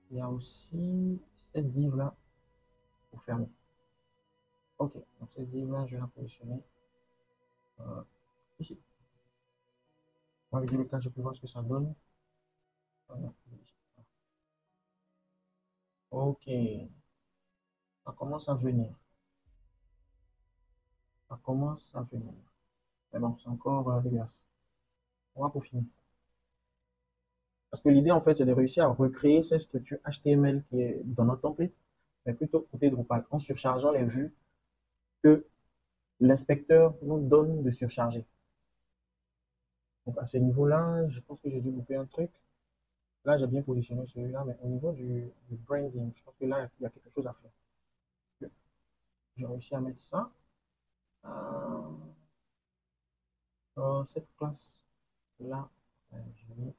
il y a aussi cette div là pour fermer. Ok, donc cette div là, je vais la positionner ici. On va dire le cas, je peux voir ce que ça donne. Voilà. Ok, ça commence à venir. Ça commence à venir. Mais bon, c'est encore dégueulasse. On va peaufiner. Parce que l'idée, en fait, c'est de réussir à recréer cette structure HTML qui est dans notre template, mais plutôt côté Drupal, en surchargeant les vues que l'inspecteur nous donne de surcharger. Donc, à ce niveau-là, je pense que j'ai dû louper un truc. Là, j'ai bien positionné celui-là, mais au niveau du branding, je pense que là, il y a quelque chose à faire. J'ai réussi à mettre ça. Cette classe-là, je vais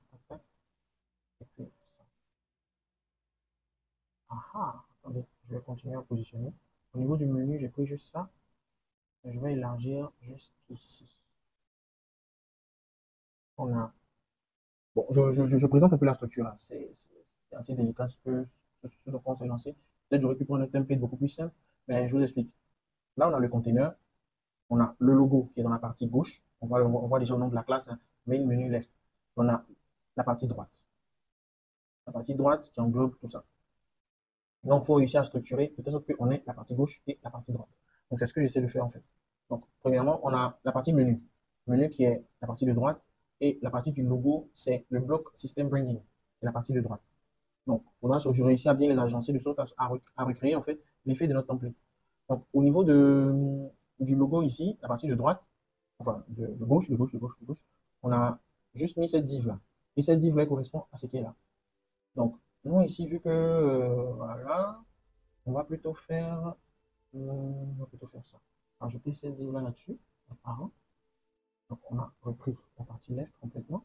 et puis ça. Ah, attendez, je vais continuer à positionner. Au niveau du menu, j'ai pris juste ça. Je vais élargir jusqu'ici. On a. Bon, je présente un peu la structure là. C'est assez délicat ce dont on s'est lancé. Peut-être j'aurais pu prendre un template beaucoup plus simple, mais je vous explique. Là, on a le container, on a le logo qui est dans la partie gauche. On voit déjà au nom de la classe, hein, main menu left. On a la partie droite. La partie droite qui englobe tout ça. Donc, il faut réussir à structurer de telle sorte qu'on ait la partie gauche et la partie droite. Donc, c'est ce que j'essaie de faire en fait. Donc, premièrement, on a la partie menu. Menu qui est la partie de droite et la partie du logo, c'est le bloc System Branding, c'est la partie de droite. Donc, il faudra réussir à bien les agencer de sorte à recréer en fait l'effet de notre template. Donc, au niveau du logo ici, la partie de droite, enfin de gauche, on a juste mis cette div là. Et cette div là correspond à ce qui est là. Donc, nous ici, vu que voilà, on va plutôt faire, ça. Ajouter cette div là là-dessus. Donc, on a repris la partie left complètement.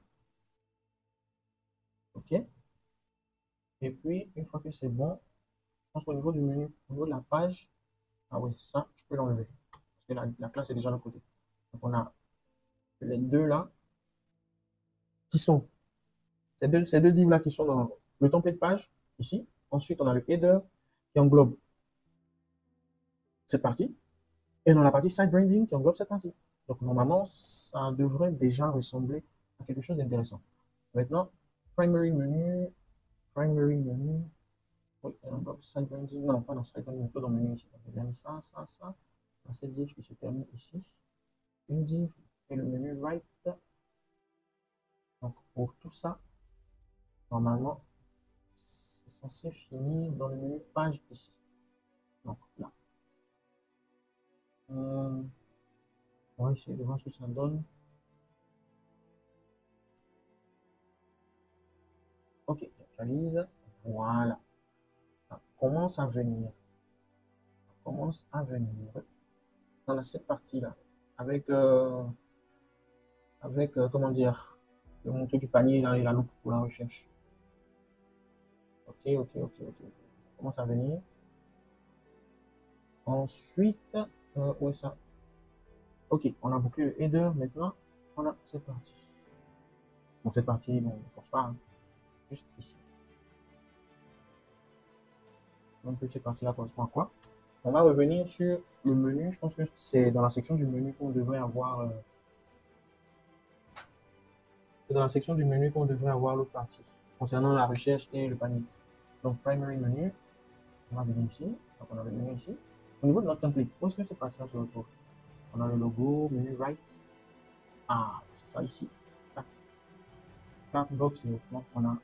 OK. Et puis, une fois que c'est bon, je pense qu'au niveau du menu, au niveau de la page, ah oui, ça, je peux l'enlever. Parce que la classe est déjà de l'autre côté. Donc, on a les deux là, qui sont, ces deux divs là qui sont dans le template page, ici. Ensuite, on a le header qui englobe cette partie. Et dans la partie site branding qui englobe cette partie. Donc, normalement, ça devrait déjà ressembler à quelque chose d'intéressant. Maintenant, primary menu, primary menu. Oui, side branding, non, pas dans side branding, plutôt dans le menu ici. Donc, j'ai mis ça. Dans cette div qui se termine ici. Une div et le menu right. Donc, pour tout ça, normalement, c'est censé finir dans le menu page ici. Donc, là. On va essayer de voir ce que ça donne. Ok, j'actualise. Voilà. Ça commence à venir. Ça commence à venir dans cette partie-là. Avec, comment dire, le monté du panier là, et la loupe pour la recherche. Ok. Ça commence à venir. Ensuite, où est ça? Ok, on a bouclé le header. Maintenant, on a cette partie. Bon, cette partie, bon, on ne pense pas, hein, juste ici. Donc, cette partie-là correspond à quoi? On va revenir sur le menu. Je pense que c'est dans la section du menu qu'on devrait avoir. C'est dans la section du menu qu'on devrait avoir l'autre partie concernant la recherche et le panier. Donc, primary menu, on va venir ici. Donc, on a le menu ici. Au niveau de notre template, où est-ce que cette partie-là se retrouve? On a le logo, menu right. Ah, c'est ça ici. Carte box, donc on a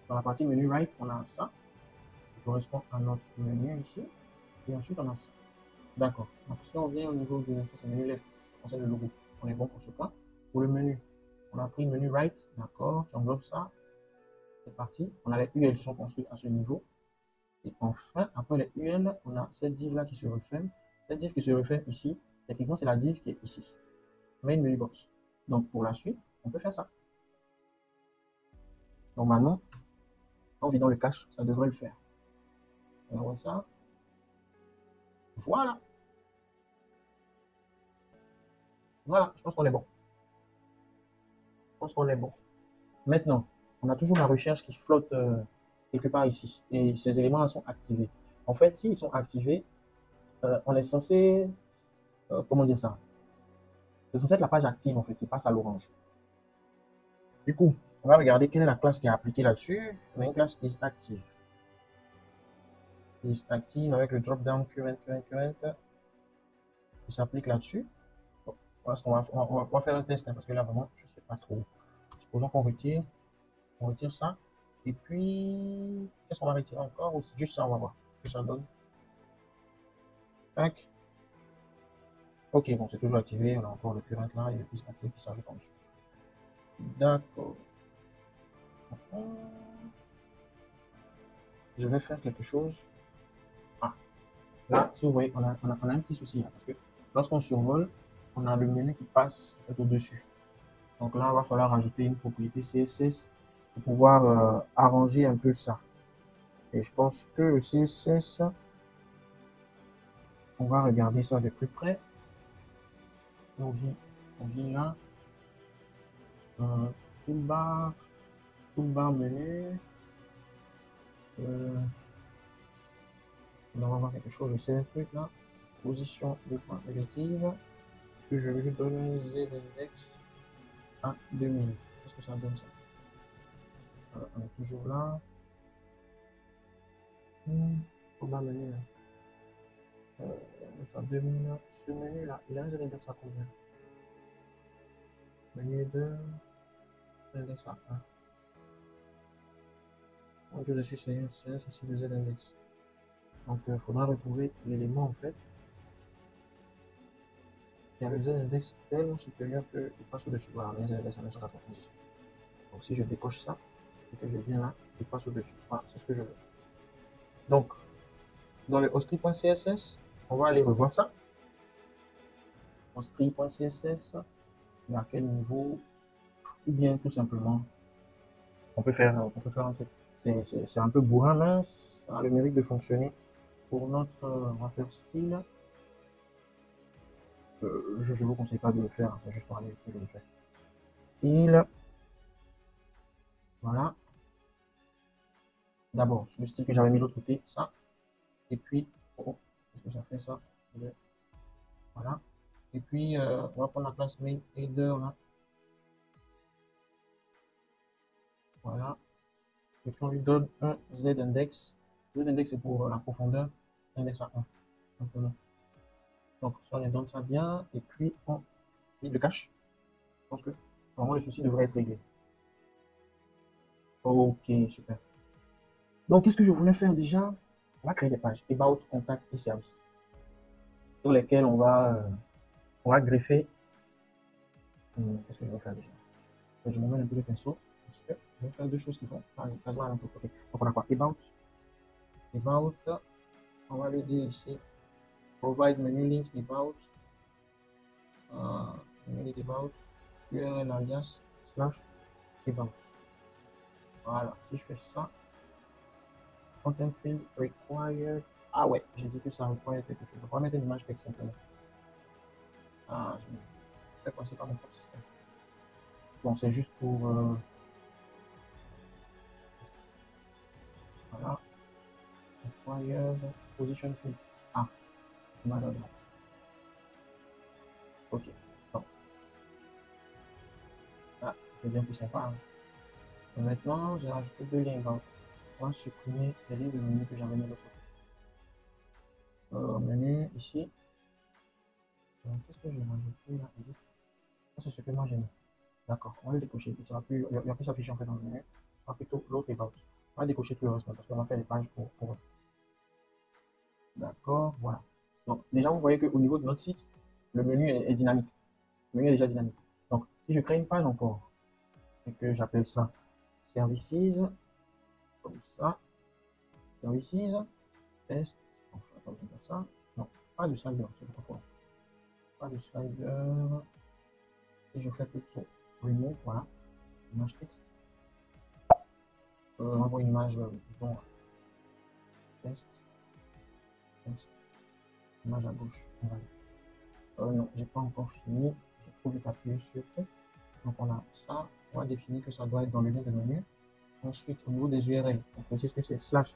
dans la partie menu right, on a ça qui correspond à notre menu ici. Et ensuite, on a ça. D'accord. Donc, si on vient au niveau du menu left, concerne le logo, on est bon pour ce point. Pour le menu, on a pris menu right, d'accord, qui englobe ça. C'est parti. On a les UL qui sont construits à ce niveau. Et enfin, après les UL, on a cette div-là qui se referme. Cette div qui se referme ici, techniquement, c'est la div qui est ici. Main menu box. Donc, pour la suite, on peut faire ça. Normalement, en vidant le cache, ça devrait le faire. On voit ça. Voilà. Voilà, je pense qu'on est bon. Je pense qu'on est bon. Maintenant, on a toujours la recherche qui flotte quelque part ici. Et ces éléments-là sont activés. En fait, s'ils sont activés, on est censé, comment dire ça? C'est censé être la page active, en fait, qui passe à l'orange. Du coup, on va regarder quelle est la classe qui est appliquée là-dessus. On a une classe isActive. IsActive avec le drop-down current qui s'applique là-dessus. Bon, voilà ce qu'on va, on va faire un test, hein, parce que là, vraiment, je ne sais pas trop. Supposons qu'on retire ça. Et puis, qu'est-ce qu'on va retirer encore? Ou juste ça, on va voir ce que ça donne. Tac. Ok, bon, c'est toujours activé. On a encore le current là et le plus actif qui s'ajoute en dessous. D'accord. Je vais faire quelque chose. Ah, là, si vous voyez, on a un petit souci là. Parce que lorsqu'on survole, on a le menu qui passe au-dessus. Donc là, il va falloir rajouter une propriété CSS pour pouvoir arranger un peu ça. Et je pense que le CSS, on va regarder ça de plus près. On vient là. Toolbar, toolbar menu. On va voir quelque chose, je sais un truc là. Position de point négative. Que je lui donne z-index à 2000. Qu'est-ce que ça donne ça? On est toujours là. Toolbar menu là. Enfin, 2000. Ce menu là, il a un z-index à combien? Menu 2. Z-index à 1. Donc je suis c'est ici le z-index. Donc il faudra retrouver l'élément en fait. Il y a le z-index tellement supérieur qu'il passe au-dessus. Voilà, le z-index à 990. Donc si je décoche ça, et que je viens là, il passe au-dessus. Voilà, c'est ce que je veux. Donc, dans le hostree.css, on va aller revoir ça. Hostree.css, à quel niveau, ou bien tout simplement, on peut faire un truc. C'est un peu bourrin, mais ça a le mérite de fonctionner. Pour notre, on va faire style. Je ne vous conseille pas de le faire, c'est juste pour aller que je le fais. Style. Voilà. D'abord, le style que j'avais mis de l'autre côté, ça. Et puis, oh, est-ce que ça fait ça? Voilà. Et puis, on va prendre la classe main header là. Voilà. Et puis, on lui donne un z-index. Z-index, c'est pour la profondeur. Index à 1. Simplement. Donc, ça, on lui donne ça bien. Et puis, on le cache. Je pense que vraiment, le souci devrait être réglé. Ok, super. Donc, qu'est-ce que je voulais faire déjà? On va créer des pages About, Contact et Service sur lesquelles on va greffer. Qu'est-ce que je vais faire déjà? Je m'emmène un peu de pinceau. Super. Je vais faire deux choses qui vont quasiment la même chose. Okay. Donc, on a quoi? About. On va lui dire ici provide menu link about. Menu link about. URL alias slash about. Voilà. Si je fais ça, content field required. Ah ouais, j'ai dit que ça requiert quelque chose. On va mettre une image texte simplement. Ah, je vais passer par mon propre système. Bon, c'est juste pour. Voilà. Required position field. Ah, maladroit. Ok. Bon. Ah, c'est bien plus sympa. Hein. Et maintenant, j'ai rajouté deux liens about. On va supprimer les lignes de menu que j'avais mis de l'autre côté. Menu ici. Qu'est-ce que j'ai rajouté là? Ça, c'est ce que moi j'ai mis. D'accord, on va le décocher. Il ne va plus s'afficher en fait dans le menu. Ce sera plutôt l'autre about. On va décocher tout le reste parce qu'on va faire les pages pour eux. D'accord, voilà. Donc, déjà, vous voyez qu'au niveau de notre site, le menu est dynamique. Le menu est déjà dynamique. Donc, si je crée une page encore et que j'appelle ça Services, comme ça, Services, Test, donc je ne vais pas vous faire ça. Non, pas de slider, c'est pourquoi. Pas de slider. Et je fais plutôt Remove, voilà, image texte. On envoie une image, bouton Test, Test, image à gauche. Non, j'ai pas encore fini. J'ai trop vite appuyé sur truc. Donc on a ça. On va définir que ça doit être dans le lien de menu. Ensuite, au niveau des URL, on précise que c'est slash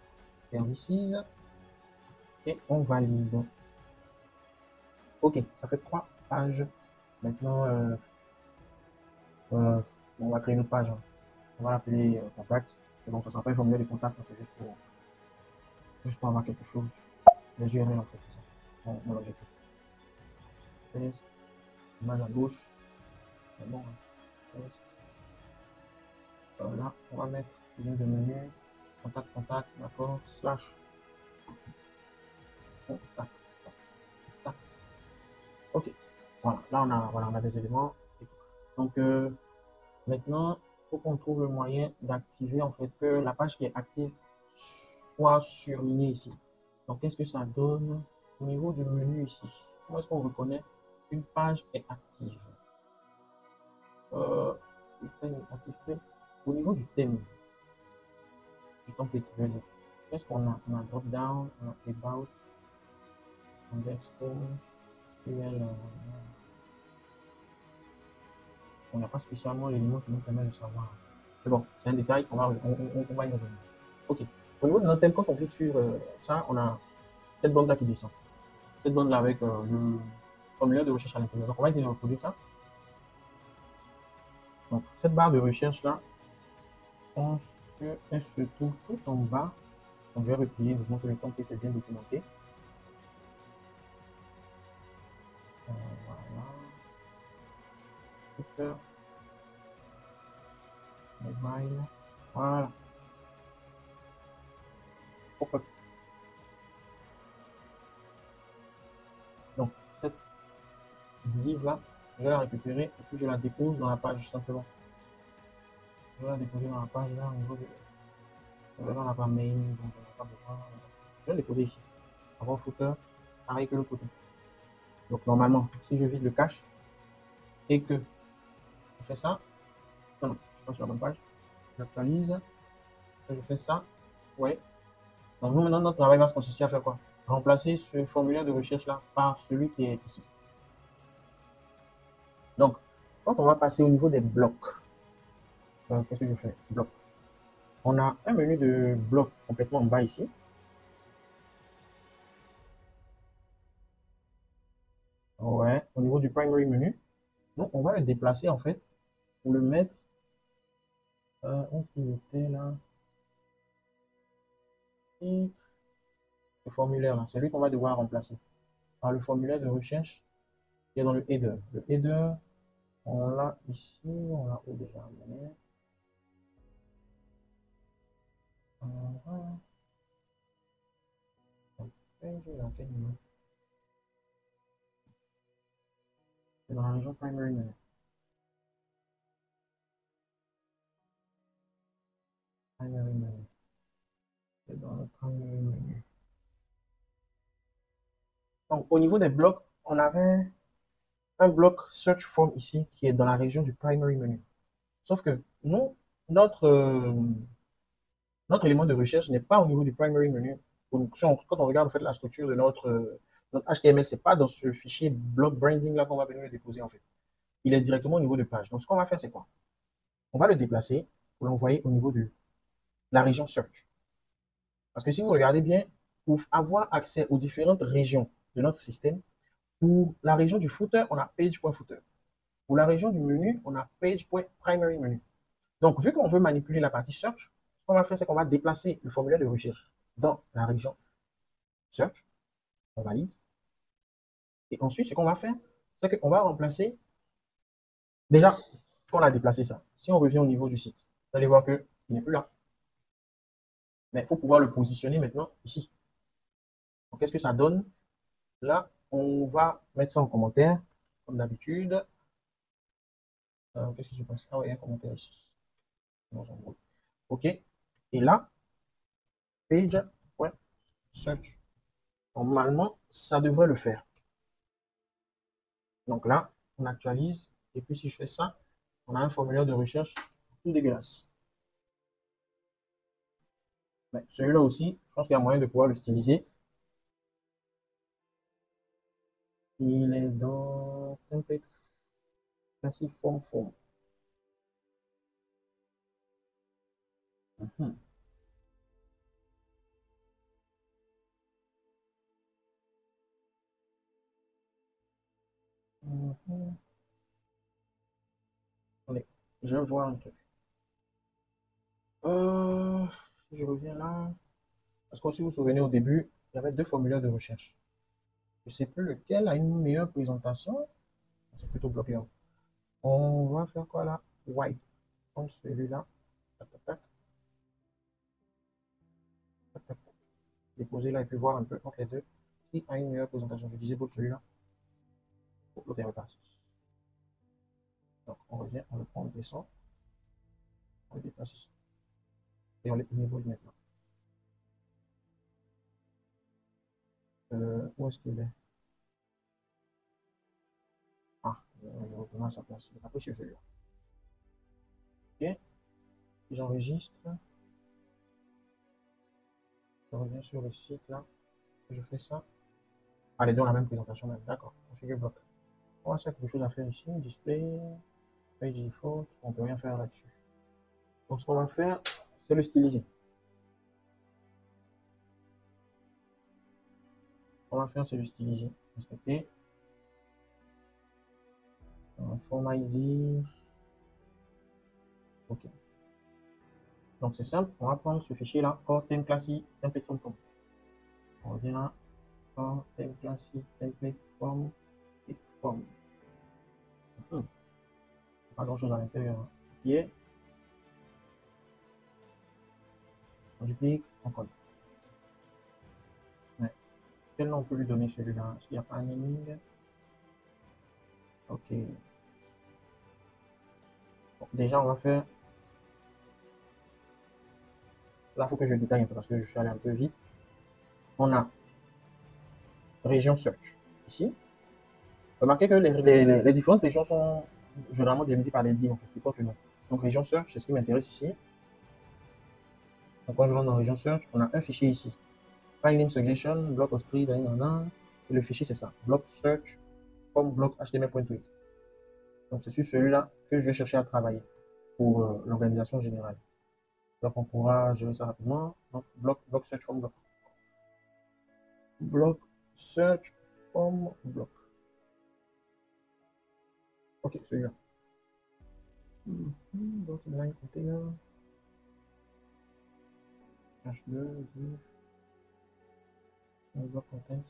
services et on valide. Ok, ça fait 3 pages. Maintenant, on va créer une autre page. Hein. On va l'appeler contact. Et donc, ça sera pas un formulaire de contact, c'est juste pour avoir quelque chose. Les URL en fait, c'est ça. Mon objectif. Test, image à gauche. C'est bon. Hein. Test. Là, on va mettre lien de menu. Contact, d'accord, slash. Contact. Ok. Voilà, là on a des éléments. Donc maintenant, il faut qu'on trouve le moyen d'activer en fait que la page qui est active soit surlignée ici. Donc qu'est-ce que ça donne au niveau du menu ici? Comment est-ce qu'on reconnaît une page est active? Active au niveau du thème, du template, je veux dire. Qu'est-ce qu'on a? On a drop down, on a about, index home, on n'a pas spécialement l'élément qui nous permet de savoir. Mais bon, c'est un détail, on va y revenir. Ok. Au niveau de notre thème, quand on clique sur ça, on a cette bande-là qui descend. Cette bande-là avec le formulaire de recherche à l'intérieur. Donc, on va essayer de reproduire ça. Donc, cette barre de recherche-là, je pense qu'elle se trouve tout en bas. Donc, je vais replier, heureusement que le template est bien documenté. Voilà. Twitter. Mobile. Voilà. Pourquoi? Donc, cette div là, je vais la récupérer et puis je la dépose dans la page simplement. Je vais la déposer dans la page là au niveau de. Dans la page main, donc on n'a pas besoin. Je vais la déposer ici. Avant footer, pareil que l'autre côté. Donc normalement, si je vide le cache et que je fais ça, non, non, je suis pas sur la bonne page, j'actualise, je fais ça, ouais. Donc nous maintenant notre travail va se consister à faire quoi? Remplacer ce formulaire de recherche là par celui qui est ici. Donc, quand on va passer au niveau des blocs, qu'est-ce que je fais? Bloc. On a un menu de blocs complètement en bas ici. Ouais, au niveau du primary menu. Donc, on va le déplacer en fait pour le mettre. Où est-ce qu'il était là? Et le formulaire là, c'est lui qu'on va devoir remplacer par le formulaire de recherche qui est dans le header. Le header, on l'a ici, on l'a où déjà? C'est dans la région primary menu. Primary menu. C'est dans le primary menu. Donc, au niveau des blocs, on avait un bloc search form ici qui est dans la région du primary menu. Sauf que nous, notre, euh, notre élément de recherche n'est pas au niveau du primary menu. Donc, quand on regarde en fait, la structure de notre HTML, c'est pas dans ce fichier block branding là qu'on va venir le déposer en fait. Il est directement au niveau de page. Donc, ce qu'on va faire, c'est quoi? On va le déplacer pour l'envoyer au niveau de la région search. Parce que si vous regardez bien, pour avoir accès aux différentes régions de notre système, pour la région du footer, on a page.footer. Pour la région du menu, on a page.primary menu. Donc, vu qu'on veut manipuler la partie search, ce qu'on va faire, c'est qu'on va déplacer le formulaire de recherche dans la région search. On valide. Et ensuite, ce qu'on va faire, c'est qu'on va remplacer. Déjà, qu'on a déplacé ça. Si on revient au niveau du site, vous allez voir qu'il n'est plus là. Mais il faut pouvoir le positionner maintenant ici. Donc, qu'est-ce que ça donne? Là, on va mettre ça en commentaire, comme d'habitude. Qu'est-ce qui se passe? Ah oui, il y a un commentaire ici. OK. Et là, page, ouais, search. Normalement, ça devrait le faire. Donc là, on actualise. Et puis, si je fais ça, on a un formulaire de recherche tout dégueulasse. Mais celui-là aussi, je pense qu'il y a moyen de pouvoir le styliser. Il est dans template classique form. Mhm. Mhm. Allez, je vois un truc. Si je reviens là, parce que si vous vous souvenez au début, il y avait deux formulaires de recherche. Je ne sais plus lequel a une meilleure présentation. C'est plutôt bloqué. On va faire quoi là? White. Comme celui-là. Tac, tac, tac, tac, tac, tac. Déposer là et puis voir un peu entre les deux qui a une meilleure présentation. Je disais pour celui-là. L'autre est reparti. Donc on revient, on le prend, on le descend, on le déplace ici. Et on les niveau maintenant. Où est-ce qu'il est? Ah, il retourne à sa place. Il est après sur celui-là. Ok, j'enregistre. Je reviens sur le site là. Je fais ça. Ah, les deux ont la même présentation même. D'accord. Configure bloc. On va faire quelque chose à faire ici. Display, page default. On ne peut rien faire là-dessus. Donc, ce qu'on va faire, c'est le styliser. Ce qu'on va faire, c'est le styliser. Inspecter. Form ID. OK. Donc, c'est simple. On va prendre ce fichier-là, core theme classique, template form. On revient là. Core theme classique, template form et form. Pas grand-chose à l'intérieur. Qui est on duplique, on colle. Ouais. Quel nom on peut lui donner celui-là? Est-ce qu'il n'y a pas un naming? Ok. Bon, déjà, on va faire. Là, il faut que je détaille un peu parce que je suis allé un peu vite. On a région search ici. Remarquez que les différentes régions sont généralement délimitées par des dignes, en fait, qui portent le nom. Donc, région search, c'est ce qui m'intéresse ici. Donc, quand je rentre dans région search, on a un fichier ici. File name suggestion, block of street, et le fichier, c'est ça. Block search, comme block html.tweak. Donc, c'est sur celui-là que je vais chercher à travailler pour l'organisation générale. Donc, on pourra gérer ça rapidement. Donc, block search from block. Block search from block. Ok, celui-là. Donc, il a un container. H2, div, block content.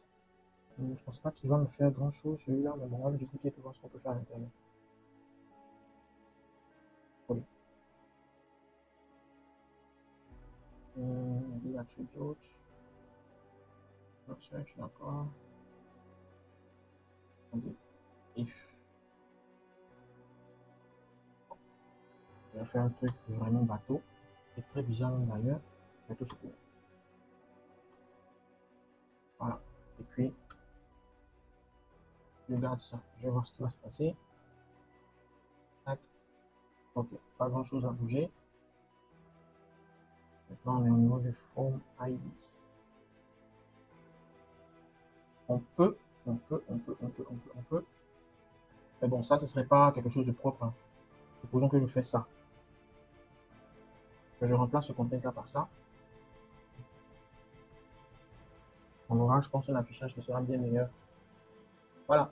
Je pense pas qu'il va me faire grand chose celui-là, mais bon, on va du coup, pour voir ce qu'on peut faire à l'intérieur. Ok. Div attribute. Search, d'accord. Ok. If. Je vais faire un truc vraiment bateau. C'est très bizarre d'ailleurs. Je vais tout secouer. Voilà. Et puis, je garde ça. Je vais voir ce qui va se passer. Tac. Ok. Pas grand chose à bouger. Maintenant, on est au niveau du form ID. On peut. Mais bon, ça, ce serait pas quelque chose de propre, hein. Supposons que je fais ça. Que je remplace ce content-là par ça. On aura, je pense, un affichage qui sera bien meilleur. Voilà.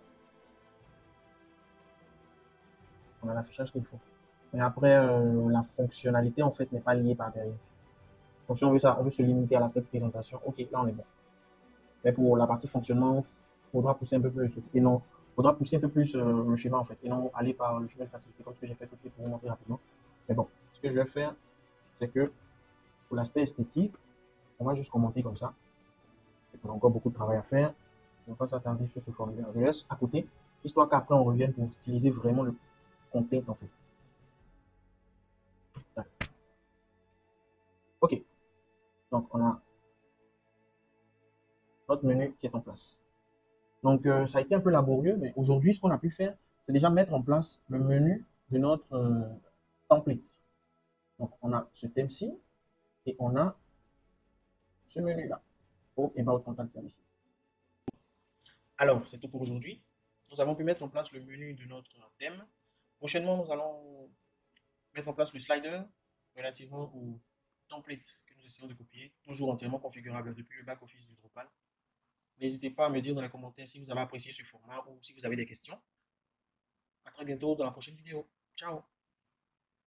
On a l'affichage qu'il faut. Mais après, la fonctionnalité, en fait, n'est pas liée par derrière. Donc, si on veut ça, on veut se limiter à l'aspect de présentation. Ok, là, on est bon. Mais pour la partie fonctionnement, il faudra pousser un peu plus. Et non, faudra pousser un peu plus le schéma, en fait. Et non aller par le chemin de facilité, comme ce que j'ai fait tout de suite pour vous montrer rapidement. Mais bon, ce que je vais faire, c'est que pour l'aspect esthétique, on va juste commenter comme ça. Et on a encore beaucoup de travail à faire. On va pas s'attarder sur ce formulaire. Je laisse à côté, histoire qu'après, on revienne pour styliser vraiment le content, en fait. Ok, donc on a notre menu qui est en place. Donc ça a été un peu laborieux, mais aujourd'hui, ce qu'on a pu faire, c'est déjà mettre en place le menu de notre template. Donc on a ce thème-ci et on a ce menu-là, au About Contact Services. Alors, c'est tout pour aujourd'hui. Nous avons pu mettre en place le menu de notre thème. Prochainement, nous allons mettre en place le slider relativement au template que nous essayons de copier, toujours entièrement configurable depuis le back-office du Drupal. N'hésitez pas à me dire dans les commentaires si vous avez apprécié ce format ou si vous avez des questions. À très bientôt dans la prochaine vidéo. Ciao!